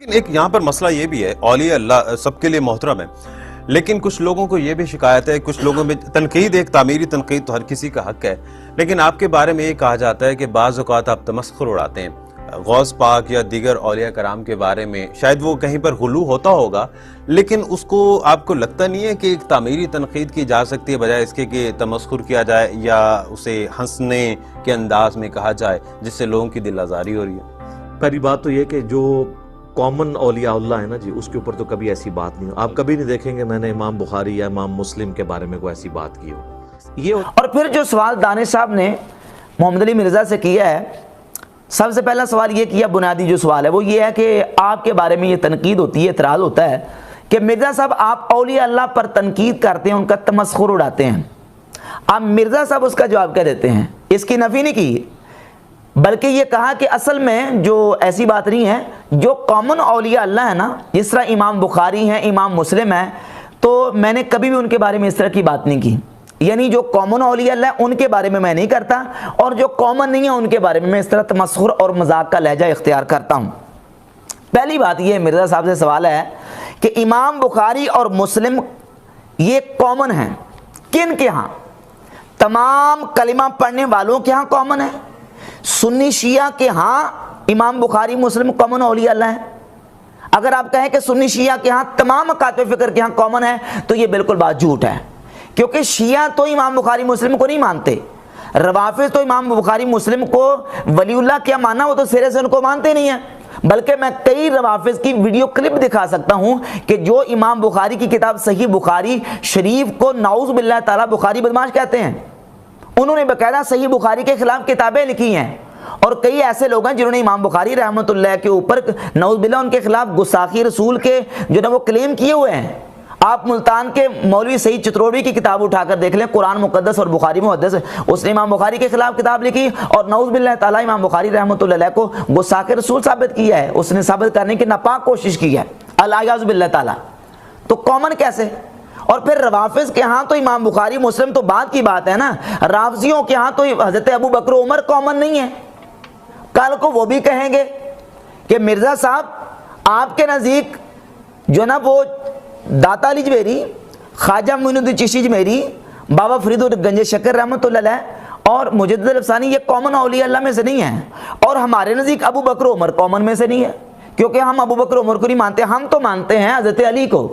لیکن ایک یہاں پر مسئلہ یہ بھی ہے، اولیاء اللہ سب کے لیے محترم ہے، لیکن کچھ لوگوں کو یہ بھی شکایت ہے، کچھ لوگوں میں تنقید، ایک تعمیری تنقید تو ہر کسی کا حق ہے، لیکن آپ کے بارے میں یہ کہا جاتا ہے کہ بعض اوقات آپ تمسخر اڑاتے ہیں غوث پاک یا دیگر اولیاء کرام کے بارے میں، شاید وہ کہیں پر غلو ہوتا ہوگا، لیکن اس کو آپ کو لگتا نہیں ہے کہ ایک تعمیری تنقید کی جا سکتی ہے بجائے اس کے کہ تمسخر کیا جائے یا اسے ہنسنے کے انداز میں کہا جائے جس سے لوگوں کی دل آزاری ہو رہی ہے؟ پہلی بات تو یہ کہ جو کامن اولیاء اللہ ہے نا جی، اس کے اوپر تو کبھی ایسی بات نہیں ہو. آپ کبھی نہیں دیکھیں گے میں نے امام بخاری یا امام مسلم کے بارے میں کوئی ایسی بات کی ہو. یہ اور پھر جو سوال دانش صاحب نے محمد علی مرزا سے کیا ہے، سب سے پہلا سوال یہ کیا، بنیادی جو سوال ہے وہ یہ ہے کہ آپ کے بارے میں یہ تنقید ہوتی ہے، اعتراض ہوتا ہے کہ مرزا صاحب آپ اولیاء اللہ پر تنقید کرتے ہیں، ان کا تمسخر اڑاتے ہیں. آپ مرزا صاحب اس کا جواب کیا دیتے ہیں؟ اس کی نفی نہیں کی، بلکہ یہ کہا کہ اصل میں جو ایسی بات نہیں ہے، جو کامن اولیاء اللہ ہے نا، جس طرح امام بخاری ہیں، امام مسلم ہیں، تو میں نے کبھی بھی ان کے بارے میں اس طرح کی بات نہیں کی. یعنی جو کامن اولیاء اللہ ہے ان کے بارے میں نہیں کرتا، اور جو کامن نہیں ہے ان کے بارے میں اس طرح تمسخر اور مذاق کا لہجہ اختیار کرتا ہوں. پہلی بات یہ مرزا صاحب سے سوال ہے کہ امام بخاری اور مسلم یہ کامن ہیں کن کے ہاں؟ تمام کلمہ پڑھنے والوں کے ہاں کامن ہے. سنی شیعہ کے ہاں امام بخاری مسلم کامن اولیاء اللہ ہیں. اگر آپ کہیں کہ سنی شیعہ کے ہاں تمام مکاتب فکر کے ہاں کامن ہے تو یہ بالکل بات جھوٹ ہے، کیونکہ شیعہ تو امام بخاری مسلم کو نہیں مانتے. روافض تو امام بخاری مسلم کو ولی اللہ کیا ماننا، وہ تو سرے سے ان کو مانتے نہیں ہیں. بلکہ میں کئی روافض کی ویڈیو کلپ دکھا سکتا ہوں کہ جو امام بخاری کی کتاب صحیح بخاری شریف کو نعوذ باللہ تعالی بخاری بدماش کہتے ہیں. انہوں نے باقاعدہ صحیح بخاری کے خلاف کتابیں لکھی ہیں، اور کئی ایسے لوگ ہیں جنہوں نے امام بخاری رحمۃ اللہ کے اوپر نعوذ باللہ ان کے خلاف گستاخی رسول کے جو نا وہ کلیم کیے ہوئے ہیں. آپ ملتان کے مولوی سعید چتروڑی کی کتاب اٹھا کر دیکھ لیں، قرآن مقدس اور بخاری محدث، اس نے امام بخاری کے خلاف کتاب لکھی اور نعوذ باللہ تعالیٰ امام بخاری رحمۃ اللہ علیہ کو گستاخ رسول ثابت کیا ہے، اس نے ثابت کرنے کی ناپاک کوشش کی ہے، الیاذ باللہ تعالیٰ. تو کامن کیسے؟ اور پھر روافض کے ہاں تو امام بخاری مسلم تو بعد کی بات ہے نا، رافضیوں کے ہاں تو حضرت ابو بکر عمر کامن نہیں ہے. کل کو وہ بھی کہیں گے کہ مرزا صاحب آپ کے نزدیک جو نا وہ داتا علی جویری، خواجہ معین الدین چشتی جمیری، بابا فرید گنج شکر رحمۃ اللہ علیہ اور مجدد الافسانی یہ کامن اولیاء اللہ میں سے نہیں ہیں، اور ہمارے نزدیک ابو بکر عمر کامن میں سے نہیں ہے، کیونکہ ہم ابو بکر عمر کو نہیں مانتے. ہم تو مانتے ہیں حضرت علی کو،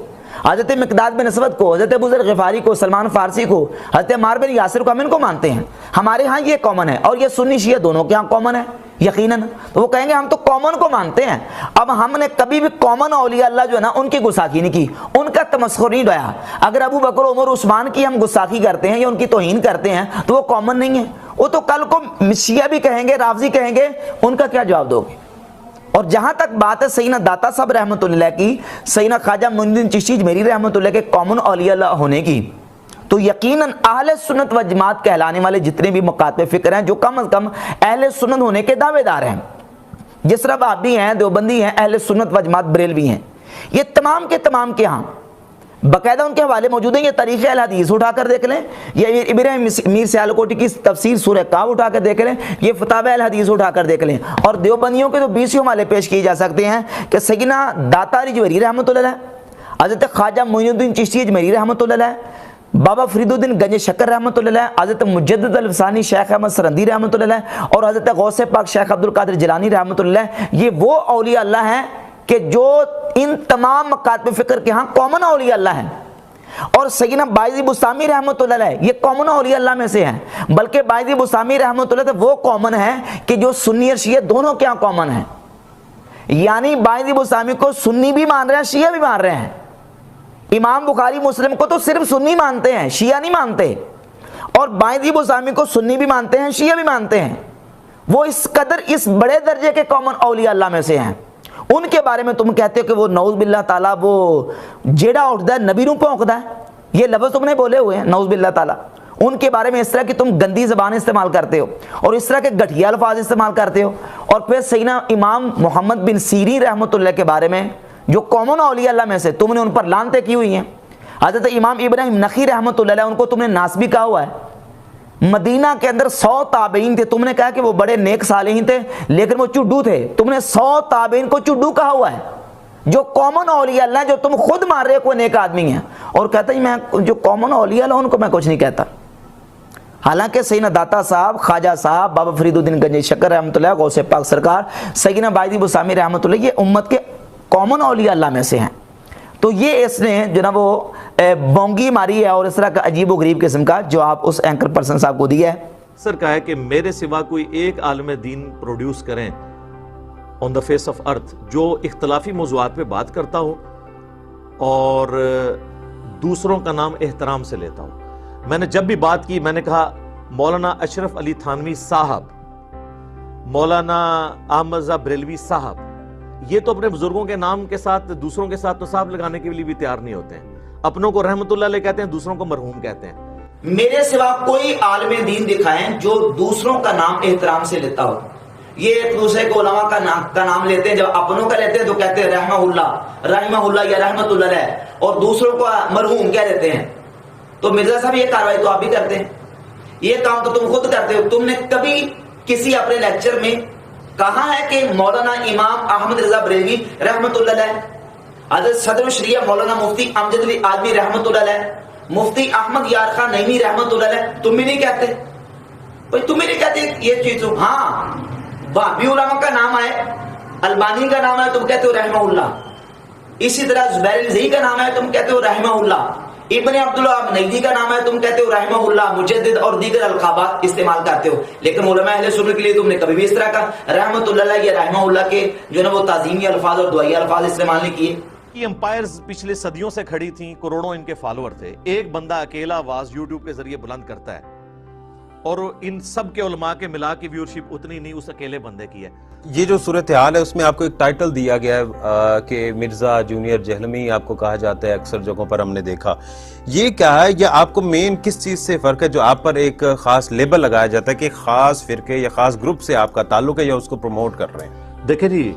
حضرت مقداد بن اسود کو، حضرت ابو ذر غفاری کو، سلمان فارسی کو، حضرت عمار بن یاسر کو، ہم ان کو مانتے ہیں. ہمارے ہاں یہ کامن ہے، اور یہ سنی شیعہ دونوں کے ہاں کامن ہے یقیناً. تو وہ کہیں گے ہم تو کامن کو مانتے ہیں. اب ہم نے کبھی بھی کامن اولیاء اللہ جو ہے نا ان کی گستاخی نہیں کی، ان کا تمسخر نہیں ڈایا. اگر ابو بکر عمر عثمان کی ہم گستاخی کرتے ہیں یا ان کی توہین کرتے ہیں تو وہ کامن نہیں ہے. وہ تو کل کو شیعہ بھی کہیں گے، رافضی کہیں گے، ان کا کیا جواب دو گے؟ اور جہاں تک بات ہے سیدنا داتا صاحب رحمۃ اللہ کی، سیدنا خواجہ معین الدین چشتی جمیری رحمۃ اللہ کے کامن اولیاء اللہ ہونے کی، تو یقیناً اہل سنت و جماعت کہلانے والے جتنے بھی مکاتب فکر ہیں جو کم از کم اہل سنت ہونے کے دعوے دار ہیں، جس طرح بابی ہیں، دیوبندی ہیں، اہل سنت و جماعت بریلوی ہیں، یہ تمام کے تمام کے ہاں باقاعدہ ان کے حوالے موجود ہیں. یہ تاریخ اہل حدیث اٹھا کر دیکھ لیں، یہ ابراہیم میر سیالکوٹی کی تفسیر سورہ کاف اٹھا کر دیکھ لیں، یہ فتاوی اہل حدیث اٹھا کر دیکھ لیں. اور دیوبندیوں کے تو 20 حوالے پیش کیے جا سکتے ہیں کہ سیدنا داتا علی جویری رحمۃ اللہ علیہ، حضرت خواجہ معین الدین چشتی اجمیری رحمۃ اللہ علیہ، بابا فرید الدین گنج شکر رحمۃ اللہ علیہ، حضرت مجدد الافسانی شیخ احمد سرندی رحمۃ اللہ علیہ، اور حضرت غوث پاک شیخ عبد القادر جیلانی رحمۃ اللہ علیہ. یہ وہ اولیاء اللہ ہیں کہ جو ان تمام مکاتب فکر کے ہاں کامن اولیاء اللہ ہیں. اور سیدنا بایزی بستامی رحمۃ اللہ علیہ یہ کامن اولیاء اللہ میں سے ہیں، بلکہ بایزی بستامی رحمۃ اللہ علیہ وہ کامن ہے کہ جو سنی اور شیعہ دونوں کے ہاں کامن ہیں. یعنی بایزی بستامی کو سنی بھی مان رہے ہیں، شیعہ بھی مان رہے ہیں. امام بخاری مسلم کو تو صرف سنی مانتے ہیں، شیعہ نہیں مانتے، اور بایزی بستامی کو سنی بھی مانتے ہیں، شیعہ بھی مانتے ہیں. وہ اس قدر اس بڑے درجے کے کامن اولیاء اللہ میں سے ہیں. ان کے بارے میں تم کہتے ہو کہ وہ نعوذ باللہ تعالیٰ وہ جیڑا اٹھتا ہے نبی روح پونکتا ہے، یہ لفظ تم نے بولے ہوئے ہیں نعوذ باللہ تعالیٰ. ان کے بارے میں اس طرح کی تم گندی زبان استعمال کرتے ہو اور اس طرح کے گھٹیا الفاظ استعمال کرتے ہو. اور پھر سیدنا امام محمد بن سیرین رحمۃ اللہ کے بارے میں جو کامن اولیاء اللہ میں سے تم نے ان پر لعنتیں کی ہوئی ہیں. حضرت امام ابراہیم نخعی رحمۃ اللہ علیہ ان کو تم نے ناسبی کہا ہوا ہے. مدینہ کے اندر 100 تابعین تھے، تم نے کہا کہ وہ بڑے نیک صالحین تھے لیکن وہ چڈو تھے. تم نے 100 تابعین کو چڈو کہا ہوا ہے. جو کامن اولیاء اللہ جو تم خود مان رہے ہو کوئی نیک آدمی ہے، اور کہتا ہے میں جو کامن اولیاء اللہ ان کو میں کچھ نہیں کہتا. حالانکہ سیدنا داتا صاحب، خواجہ صاحب، بابا فرید الدین گنجی شکر رحمۃ اللہ، غوث پاک سرکار، سیدنا بائزی بسامی رحمۃ اللہ، یہ امت کے کامن اولیاء اللہ میں سے ہیں. تو یہ اس نے جو نا وہ بونگی ماری ہے اور اس طرح کا عجیب و غریب قسم کا جواب اس اینکر پرسن صاحب کو دیا ہے. سر کہا ہے کہ میرے سوا کوئی ایک عالم دین پروڈیوس کریں آن دا فیس آف ارتھ جو اختلافی موضوعات پہ بات کرتا ہو اور دوسروں کا نام احترام سے لیتا ہو. میں نے جب بھی بات کی میں نے کہا مولانا اشرف علی تھانوی صاحب، مولانا احمد رضا بریلوی صاحب، یہ تو اپنے بزرگوں کے نام کے ساتھ دوسروں کے ساتھ تو صاحب لگانے کے لیے بھی تیار نہیں ہوتے ہیں. اپنوں کو رحمت اللہ علیہ کہتے ہیں، دوسروں کو مرحوم کہتے ہیں. میرے سوا کوئی عالم دین دکھائیں جو دوسروں کا نام احترام سے لیتا ہو. یہ ایک دوسرے کو علماء کا نام لیتے ہیں، جب اپنوں کا لیتے ہیں تو کہتے ہیں رحمہ اللہ یا رحمت اللہ علیہ، اور دوسروں کو مرحوم کہہ دیتے ہیں. تو مرزا صاحب یہ کاروائی تو آپ بھی کرتے ہیں، یہ کام تو تم خود کرتے ہو. تم نے کبھی کسی اپنے لیکچر میں کہا ہے کہ مولانا امام احمد رضا بریلوی رحمت اللہ علیہ، حضرت صدر الشریعہ مولانا مفتی امجد علی آدمی رحمت اللہ علیہ، مفتی احمد یار خان نعیمی رحمت اللہ علیہ، تم بھی نہیں کہتے؟ بھائی تم بھی نہیں کہتے یہ چیز. ہاں بابی علماء کا نام ہے، البانی کا نام ہے، تم کہتے ہو رحمہ اللہ. اسی طرح زبیر الزئی کا نام ہے، تم کہتے ہو رحمہ اللہ. ابن عبداللہ نیدی کا نام ہے، تم کہتے ہو رحمہ اللہ. مجدد اور دیگر القابات استعمال کرتے ہو، لیکن علماء اہل سنت کے لیے تم نے کبھی بھی اس طرح کا رحمت اللہ یا رحمہ اللہ کے جو ہے وہ تعظیمی الفاظ اور دعائی الفاظ استعمال نہیں کیے. یہ امپائرز پچھلے صدیوں سے کھڑی تھیں، کروڑوں ان کے فالوور تھے. ایک بندہ اکیلا آواز یوٹیوب کے ذریعے بلند کرتا ہے اور ان سب کے علماء کے ملا کی ویورشپ اتنی نہیں اس اکیلے بندے کی ہے. یہ جو صورتحال ہے اس میں آپ کو ایک ٹائٹل دیا گیا ہے کہ مرزا جونیئر جہلمی آپ کو کہا جاتا ہے، اکثر جگہوں پر ہم نے دیکھا. یہ کیا ہے، یا آپ کو مین کس چیز سے فرق ہے جو آپ پر ایک خاص لیبل لگایا جاتا ہے کہ خاص فرقے یا خاص گروپ سے آپ کا تعلق ہے یا اس کو پروموٹ کر رہے ہیں؟ دیکھیں جی،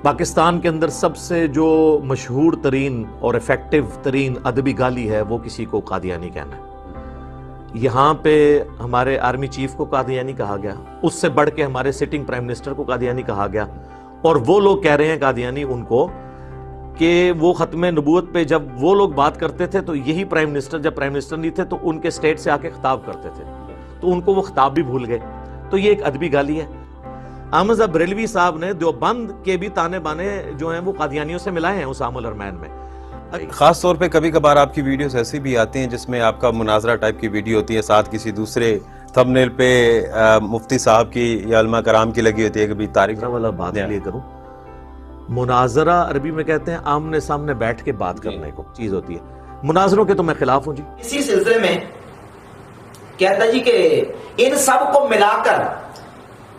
پاکستان کے اندر سب سے جو مشہور ترین اور ایفیکٹو ترین ادبی گالی ہے وہ کسی کو قادیانی کہنا ہے. یہاں پہ ہمارے آرمی چیف کو قادیانی کہا گیا، اس سے بڑھ کے ہمارے سٹنگ پرائم منسٹر کو قادیانی کہا گیا، اور وہ لوگ کہہ رہے ہیں قادیانی ان کو کہ وہ ختم نبوت پہ جب وہ لوگ بات کرتے تھے تو یہی پرائم منسٹر جب پرائم منسٹر نہیں تھے تو ان کے سٹیٹ سے آ کے خطاب کرتے تھے، تو ان کو وہ خطاب بھی بھول گئے. تو یہ ایک ادبی گالی ہے. احمد رضا بریلوی صاحب نے دیوبند کے بھی تانے بانے جو ہیں وہ قادیانیوں سے ملائے ہیں اسام الارمین میں. خاص طور پہ کبھی کبھار آپ کی ویڈیوز ایسی بھی آتی ہیں جس میں آپ کا مناظرہ ٹائپ کی ویڈیو ہوتی ہے، ساتھ کسی دوسرے تھمبنیل پہ مفتی صاحب کی یا علماء کرام کی لگی ہوتی ہے. کبھی تاریخ والا بات لیے کروں، مناظرہ عربی میں کہتے ہیں آمنے سامنے بیٹھ کے بات کرنے کو چیز ہوتی ہے. مناظروں کے تو میں خلاف ہوں جی. اسی سلسلے میں کہتا جی کہ ان سب کو ملا کر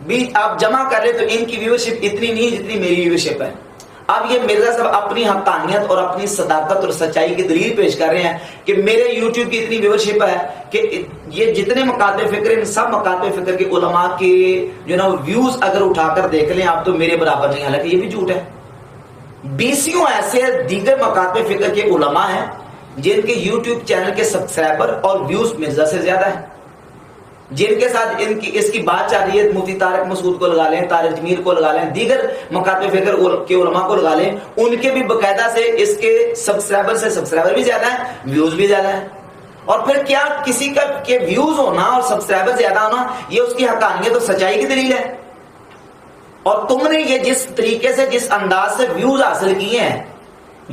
بھی آپ جمع کر لیں تو ان کی ویورشپ اتنی نہیں جتنی میری ویورشپ ہے. اب یہ مرزا صاحب اپنی حقانیت اور اپنی صداقت اور سچائی کی دلیل پیش کر رہے ہیں کہ میرے یوٹیوب کی اتنی ویورشپ ہے کہ یہ جتنے مکاتب فکر ان سب مکاتب فکر کے علماء کے جو نا ویوز اگر اٹھا کر دیکھ لیں آپ تو میرے برابر نہیں. حالانکہ یہ بھی جھوٹ ہے. 20 ایسے دیگر مکاتب فکر کے علماء ہیں جن کے یوٹیوب چینل کے سبسکرائبر اور ویوز مرزا سے زیادہ ہیں، جن کے ساتھ اس کی بات چل رہی ہے. مفتی طارق مسعود کو لگا لیں، طارق جمیل کو لگا لیں، دیگر مکاتب فکر کے علماء کو لگا لیں، ان کے بھی باقاعدہ سے اس کے سبسکرائبر بھی زیادہ ہیں، ویوز بھی زیادہ ہیں. اور پھر کیا کسی کا کہ ویوز ہونا اور سبسکرائبر زیادہ ہونا یہ اس کی حقانیت اور سچائی کی دلیل ہے؟ اور تم نے یہ جس طریقے سے جس انداز سے ویوز حاصل کیے ہیں،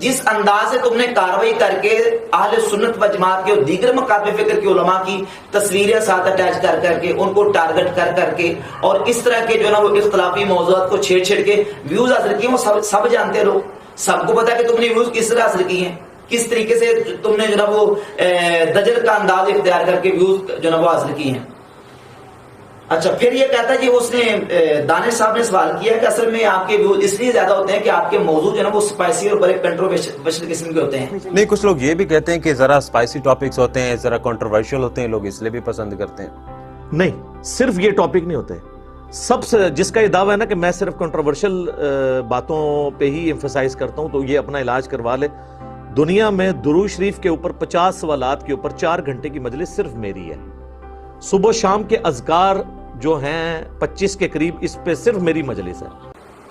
جس انداز سے تم نے کاروائی کر کے اہل سنت و جماعت کے اور دیگر مکاتب فکر کے علماء کی تصویریں ساتھ اٹیچ کر کے ان کو ٹارگٹ کر کے اور اس طرح کے جو نا وہ اختلافی موضوعات کو چھیڑ کے ویوز حاصل کیے، وہ سب جانتے ہیں. لوگ سب کو پتا ہے کہ تم نے ویوز کس طرح حاصل کیے ہیں، کس طریقے سے تم نے جو نا وہ دجل کا انداز اختیار کر کے ویوز جو نا وہ حاصل کیے ہیں. اچھا پھر یہ کہتا ہے کہ اس نے دانش صاحب نے سوال کیا کہ اصل میں آپ کے ویوز اس لیے زیادہ ہوتے ہیں کہ آپ کے موضوع جو ہے نا وہ سپائسی اور بڑے کنٹروورشل قسم کے ہوتے ہیں. نہیں، کچھ لوگ یہ بھی کہتے ہیں کہ ذرا سپائسی ٹاپکس ہوتے ہیں، ذرا کنٹروورشل ہوتے ہیں، لوگ اس لیے بھی پسند کرتے ہیں. نہیں، صرف یہ ٹاپک نہیں ہوتے. سب سے جس کا یہ دعویٰ ہے نا کہ میں صرف کنٹروورشل باتوں پہ ہی ایمفسائز کرتا ہوں تو یہ اپنا علاج کروا لے. دنیا میں درود شریف کے اوپر 50 سوالات کے اوپر 4 گھنٹے کی مجلس صرف میری ہے. صبح شام کے اذکار جو ہیں 25 کے قریب، اس پہ صرف میری مجلس ہے.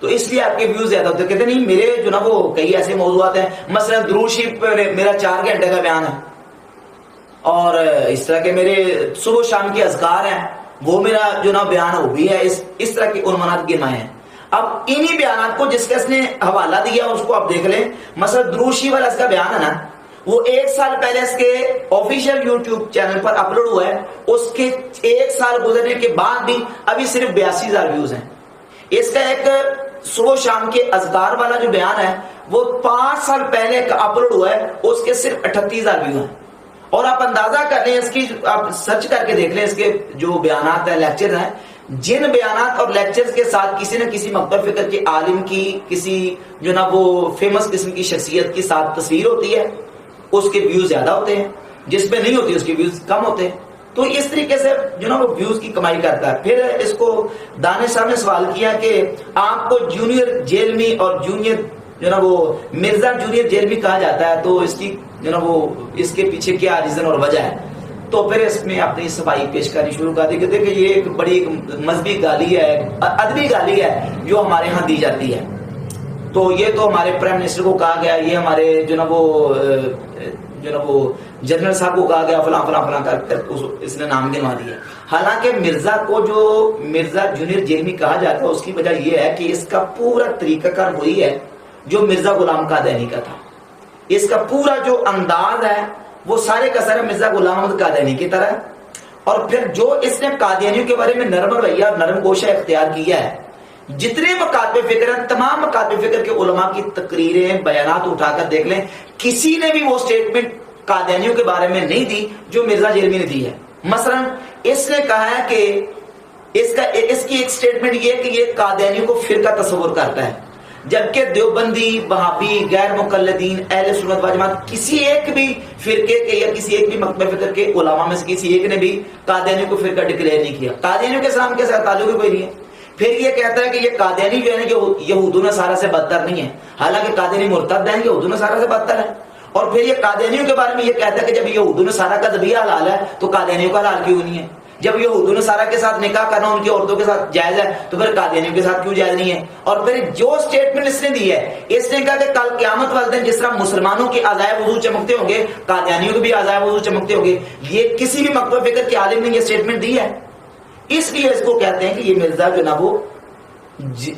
تو اس لیے آپ کے ویوز زیادہ ہوتے ہیں. کہتے نہیں میرے جو نا وہ کئی ایسے موضوعات ہیں, مثلا درود شریف پر میرا 4 گھنٹے کا بیان ہے, اور اس طرح کے میرے صبح شام کے اذکار ہیں وہ میرا جو نا بیان ہو بھی ہے. اس طرح کے عنوانات گنوائے ہیں. اب انہی بیانات کو جس کا اس نے حوالہ دیا اس کو آپ دیکھ لیں. مثلا درود شریف والا اس کا بیان ہے نا, وہ 1 سال پہلے اس کے آفیشیل یوٹیوب چینل پر اپلوڈ ہوا ہے. اس کے 1 سال گزرنے کے بعد بھی ابھی صرف 82,000 ویوز ہیں. اس کا ایک صبح شام کے اذکار والا جو بیان ہے وہ 5 سال پہلے اپلوڈ ہوا ہے, اس کے صرف 38,000 ویو ہیں. اور آپ اندازہ کر لیں اس کی, آپ سرچ کر کے دیکھ لیں اس کے جو بیانات ہیں, لیکچر ہیں, جن بیانات اور لیکچرز کے ساتھ کسی نہ کسی مکتب فکر کے عالم کی, کسی جو نا وہ فیمس قسم کی شخصیت کی ساتھ تصویر ہوتی ہے, اس کے ویوز زیادہ ہوتے ہیں, جس پہ نہیں ہوتی اس کے ویوز کم ہوتے ہیں. تو اس طریقے سے جو نا وہ ویوز کی کمائی کرتا ہے. پھر اس کو دانش صاحب نے سوال کیا کہ آپ کو جونیئر جیلمی اور جونیئر جو نا وہ مرزا جونیئر جیلمی کہا جاتا ہے, تو اس کی جو نا وہ اس کے پیچھے کیا ریزن اور وجہ ہے. تو پھر اس میں اپنی صفائی پیش کرنی شروع کر دی کہ دیکھیں یہ ایک بڑی مذہبی گالی ہے, ادبی گالی ہے جو ہمارے ہاں دی جاتی ہے. تو یہ تو ہمارے پرائم منسٹر کو کہا گیا, یہ ہمارے جو نا وہ جنرل صاحب کو کہا گیا, فلاں فلاں فلاں کر اس نے نام گنوا دیا. حالانکہ مرزا کو جو مرزا جونیئر جیلمی کہا جاتا ہے اس کی وجہ یہ ہے کہ اس کا پورا طریقہ کار وہی ہے جو مرزا غلام قادیانی کا تھا. اس کا پورا جو انداز ہے وہ سارے کا سارا مرزا غلام احمد قادیانی کی طرح ہے. اور پھر جو اس نے قادیانیوں کے بارے میں نرم رویہ اور نرم گوشہ اختیار کیا ہے, جتنے مکاتب فکر ہیں تمام مکاتب فکر کے علماء کی تقریریں بیانات اٹھا کر دیکھ لیں, کسی نے بھی وہ سٹیٹمنٹ قادیانیوں کے بارے میں نہیں دی جو مرزا جیلمی نے دی ہے. مثلا اس نے کہا ہے کہ اس کی ایک سٹیٹمنٹ یہ کہ یہ قادیانیوں کو فرقہ تصور کرتا ہے, جبکہ دیوبندی, وہابی, غیر مقلدین, اہل سنت و جماعت کسی ایک بھی فرقے کے یا کسی ایک بھی مکتب فکر کے علماء میں سے کسی ایک نے بھی قادیانیوں کو فرقہ ڈکلیئر نہیں کیا. قادیانیوں کے اسلام کے ساتھ تعلق کوئی نہیں ہے. پھر یہ کہتا ہے کہ یہ قادیانی جو ہے نا کہ یہود و نصارہ سے بدتر نہیں ہے, حالانکہ قادیانی مرتد ہیں, یہود و نصارہ سے بدتر ہے. اور پھر یہ قادیانیوں کے بارے میں یہ کہتا ہے کہ جب یہود و نصارہ کا ذبیحہ حلال ہے تو قادیانیوں کا حلال کیوں نہیں ہے؟ جب یہود و نصارہ کے ساتھ نکاح کرنا ان کی عورتوں کے ساتھ جائز ہے تو پھر قادیانیوں کے ساتھ کیوں جائز نہیں ہے؟ اور پھر جو سٹیٹمنٹ اس نے دی ہے, اس نے کہا کہ کل قیامت والے دن جس طرح مسلمانوں کی اعضائے وضو چمکتے ہوں گے قادیانیوں کے بھی اعضائے وضو چمکتے ہوں گے. یہ کسی بھی مکتب فکر کے عالم نے یہ سٹیٹمنٹ دی ہے. اس لیے اس کو کہتے ہیں کہ یہ مرزا جو نا وہ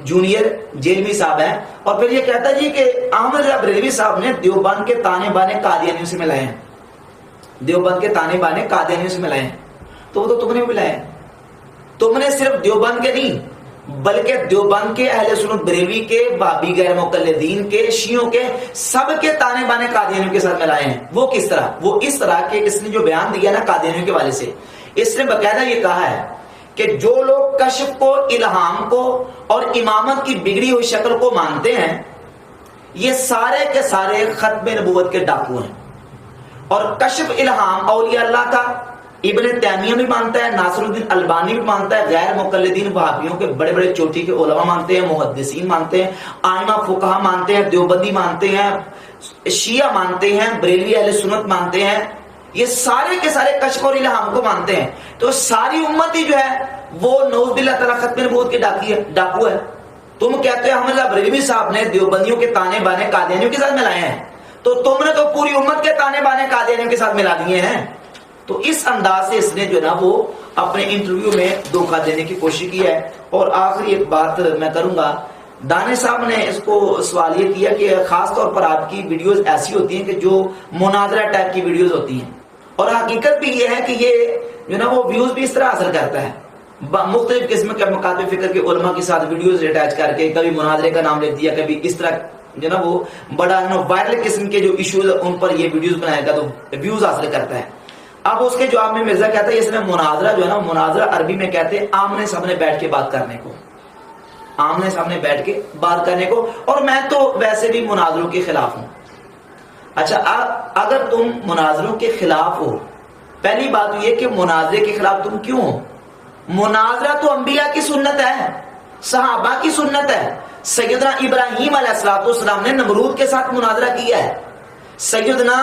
جونیئر جیلمی صاحب ہیں. اور پھر یہ کہتا ہے جی کہ احمد رضا بریلوی صاحب نے دیوبند کے تانے بانے قادیانیوں سے ملائے ہیں, دیوبند کے تانے بانے قادیانیوں سے ملائے ہیں. تو وہ تو تم نے ملائے ہیں, تم نے صرف دیوبند کے نہیں بلکہ دیوبند کے, اہل سنت بریلوی کے, وہابی غیر مقلدین کے, شیعوں کے, سب کے تانے بانے قادیانیوں کے ساتھ ملائے ہیں. وہ کس طرح؟ وہ اس طرح کہ اس نے جو بیان دیا نا قادیانیوں کے والے سے, اس نے باقاعدہ یہ کہا ہے کہ جو لوگ کشف کو, الہام کو اور امامت کی بگڑی ہوئی شکل کو مانتے ہیں یہ سارے کے سارے ختم نبوت کے ڈاکو ہیں. اور کشف الہام اولیاء اللہ کا ابن تیمیہ بھی مانتا ہے, ناصر الدین البانی بھی مانتا ہے, غیر مقلدین وہابیوں کے بڑے بڑے چوٹی کے علماء مانتے ہیں, محدثین مانتے ہیں, ائمہ فقہا مانتے ہیں, دیوبندی مانتے ہیں, شیعہ مانتے ہیں, بریلوی اہل سنت مانتے ہیں. یہ سارے کے سارے کشف اور الہام کو مانتے ہیں. تو ساری امت ہی جو ہے وہ نعوذ باللہ تعالی ختم نبوت کے ڈاکو ہے. تم کہتے ہو احمد بریلوی صاحب نے دیوبندیوں کے تانے بانے قادیانیوں کے ساتھ ملائے ہیں, تو تم نے تو پوری امت کے تانے بانے قادیانیوں کے ساتھ ملا دیے ہیں. تو اس انداز سے اس نے جو نا وہ اپنے انٹرویو میں دھوکہ دینے کی کوشش کی ہے. اور آخری ایک بات میں کروں گا, دانش صاحب نے اس کو سوال یہ کیا کہ خاص طور پر آپ کی ویڈیوز ایسی ہوتی ہیں کہ جو مناظرہ ٹائپ کی ویڈیوز ہوتی ہیں, اور حقیقت بھی یہ ہے کہ یہ جو نا وہ ویوز بھی اس طرح حاصل کرتا ہے. مختلف قسم کے مکاتب فکر کے علماء کے ساتھ ویڈیوز اٹیچ کر کے کبھی مناظرے کا نام لے دیا, کبھی اس طرح جو نا وہ بڑا وائرل قسم کے جو ایشوز ان پر یہ ویڈیوز بنائے گا تو ویوز حاصل کرتا ہے. اب اس کے جواب میں مرزا کہتا ہے اس نے مناظرہ جو ہے نا, مناظرہ عربی میں کہتے ہیں آمنے سامنے بیٹھ کے بات کرنے کو, آمنے سامنے بیٹھ کے بات کرنے کو. اور میں تو ویسے بھی مناظروں کے خلاف ہوں. اچھا اگر تم مناظروں کے خلاف ہو, پہلی بات یہ کہ مناظرے کے خلاف تم کیوں ہو؟ مناظرہ تو انبیاء کی سنت ہے, صحابہ کی سنت ہے. سیدنا ابراہیم علیہ السلام نے نمرود کے ساتھ مناظرہ کیا ہے. سیدنا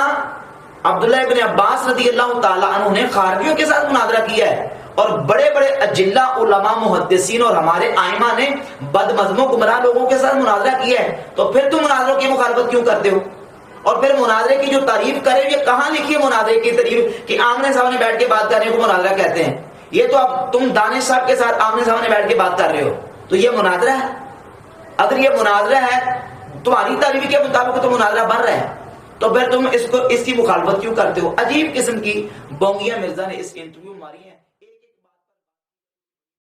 عبداللہ ابن عباس رضی اللہ تعالیٰ عنہ نے خارجیوں کے ساتھ مناظرہ کیا ہے. اور بڑے بڑے اجلا علماء محدثین اور ہمارے ائمہ نے بدمذہبوں گمراہ لوگوں کے ساتھ مناظرہ کیا ہے، تو پھر تم مناظروں کی مخالفت کیوں کرتے ہو؟ اور پھر مناظرے کی جو تعریف کرے یہ کہاں لکھی ہے مناظرے کی تعریف کہ آمنے سامنے بیٹھ کے بات کرنے کو مناظرہ کہتے ہیں؟ یہ تو اب تم دانش صاحب کے ساتھ آمنے سامنے بیٹھ کے بات کر رہے ہو، تو یہ مناظرہ ہے؟ اگر یہ مناظرہ ہے تمہاری تعریف کے مطابق تو مناظرہ بن رہا ہے، تو پھر تم اس کی مخالفت کیوں کرتے ہو؟ عجیب قسم کی بونگیاں مرزا نے اس انٹرویو ماری ہیں۔